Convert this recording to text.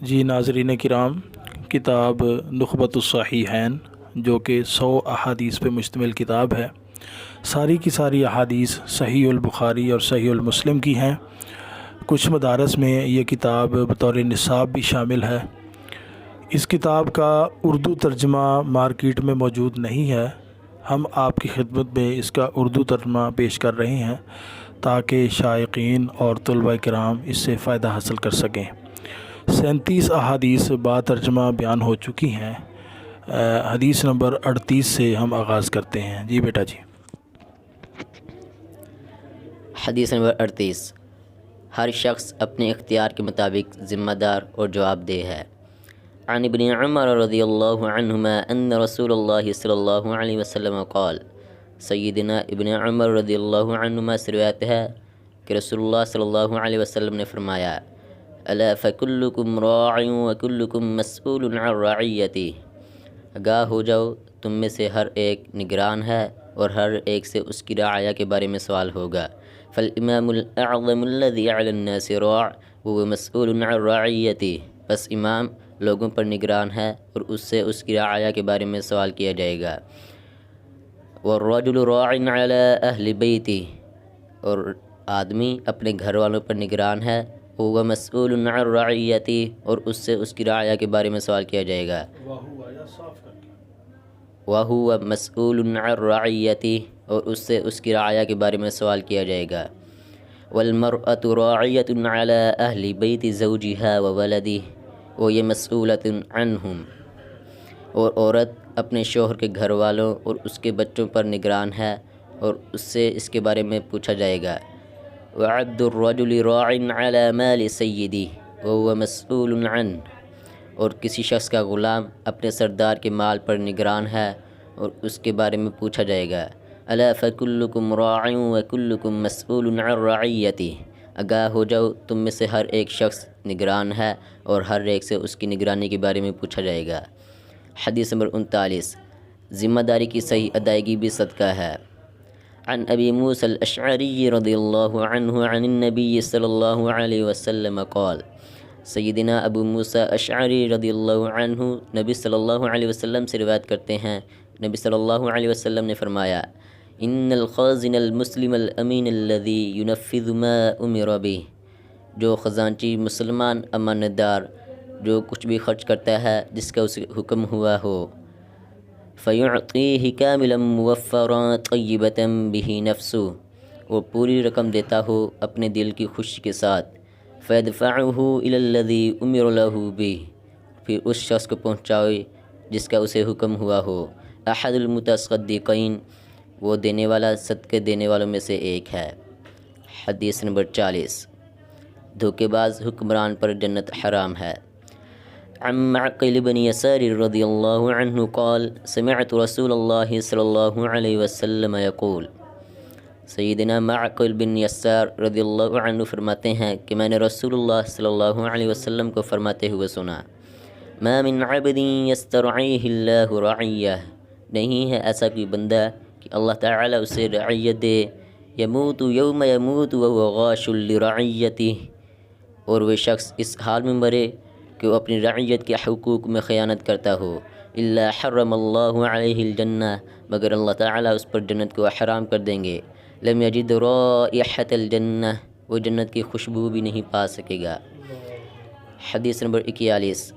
جی ناظرین کرام، کتاب نخبۃ الصحیحین جو کہ 100 احادیث پہ مشتمل کتاب ہے، ساری کی ساری احادیث صحیح البخاری اور صحیح المسلم کی ہیں۔ کچھ مدارس میں یہ کتاب بطور نصاب بھی شامل ہے۔ اس کتاب کا اردو ترجمہ مارکیٹ میں موجود نہیں ہے، ہم آپ کی خدمت میں اس کا اردو ترجمہ پیش کر رہے ہیں تاکہ شائقین اور طلباء کرام اس سے فائدہ حاصل کر سکیں۔ 37 احادیث با ترجمہ بیان ہو چکی ہیں۔ حدیث نمبر 38 سے ہم آغاز کرتے ہیں۔ جی بیٹا جی۔ حدیث نمبر 38۔ ہر شخص اپنے اختیار کے مطابق ذمہ دار اور جواب دہ ہے۔ عن ابن عمر رضی اللہ عنہما ان رسول اللہ صلی اللہ علیہ وسلم قال، سیدنا ابن عمر رضی اللہ عنہما سے روایت ہے کہ رسول اللہ صلی اللہ علیہ وسلم نے فرمایا، الا فکلکم راع وکلکم مسئول عن رعیتہ، آگاہ ہو جاؤ، تم میں سے ہر ایک نگران ہے اور ہر ایک سے اس کی رعایا کے بارے میں سوال ہوگا۔ فالامام الاعظم الذي على الناس راع وهو مسئول عن رعیتہ، بس امام لوگوں پر نگران ہے اور اس سے اس کی رعایا کے بارے میں سوال کیا جائے گا۔ والرجل راع على اہل بیتہ، اور آدمی اپنے گھر والوں پر نگران ہے، وہ مسئول عن رعیتہ، اور اس سے اس کی رعایا کے بارے میں سوال کیا جائے گا۔ وہو مسئول عن رعیتہ، اور اس سے اس کی رعایا کے بارے میں سوال کیا جائے گا۔ والمرأة راعیۃ علی اہل بیت زوجها وولدہ وہی مسئولۃ عنہم، اور عورت اپنے شوہر کے گھر والوں اور اس کے بچوں پر نگران ہے اور اس سے اس کے بارے میں پوچھا جائے گا۔ وعبد الرجل راع علی مال سیدہ وہو مسئول عنہ، اور کسی شخص کا غلام اپنے سردار کے مال پر نگران ہے اور اس کے بارے میں پوچھا جائے گا۔ الا فکلکم راع وکلکم مسئول عن رعیتہ، آگاہ ہو جاؤ، تم میں سے ہر ایک شخص نگران ہے اور ہر ایک سے اس کی نگرانی کے بارے میں پوچھا جائے گا۔ حدیث نمبر 39۔ ذمہ داری کی صحیح ادائیگی بھی صدقہ ہے۔ عن ابی موسیٰ الاشعری رضی اللہ عنہ عن النبی صلی اللہ علیہ وسلم قال، سیدنا ابو موسیٰ اشعری رضی اللہ عنہ نبی صلی اللہ علیہ وسلم سے روایت کرتے ہیں، نبی صلی اللہ علیہ وسلم نے فرمایا، ان الخازن المسلم الامین الذی ینفذ ما امر بہ، جو خزانچی مسلمان امانت دار جو کچھ بھی خرچ کرتا ہے جس کا اسے حکم ہوا ہو، فیعطیہ کاملا موفرا طیبۃ بہ نفسہ، وہ پوری رقم دیتا ہو اپنے دل کی خوشی کے ساتھ، فیدفعہ الی الذی امر لہ بہ، پھر اس شخص کو پہنچائے جس کا اسے حکم ہوا ہو۔ احد المتصدقین، وہ دینے والا صدقے دینے والوں میں سے ایک ہے۔ حدیث نمبر 40۔ دھوکے باز حکمران پر جنت حرام ہے۔ عن معقل بن یسار رضی اللہ عنہ قال، سمعت رسول اللہ صلی اللہ علیہ وسلم یقول، سیدنا معقل بن یسار رضی اللہ عنہ فرماتے ہیں کہ میں نے رسول اللہ صلی اللہ علیہ وسلم کو فرماتے ہوئے سنا، ما من عبد یسترعیہ اللہ رعیہ، نہیں ہے ایسا کوئی بندہ کہ اللہ تعالیٰ اسے رعیت دے، یموت یوم یموت وہو غاش لرعیتہ، اور وہ شخص اس حال میں مرے کہ وہ اپنی رعیت کے حقوق میں خیانت کرتا ہو، الا حرم اللہ علیہ الجنہ، مگر اللہ تعالیٰ اس پر جنت کو حرام کر دیں گے، لم یجد رائحۃ الجنہ، وہ جنت کی خوشبو بھی نہیں پا سکے گا۔ حدیث نمبر 41۔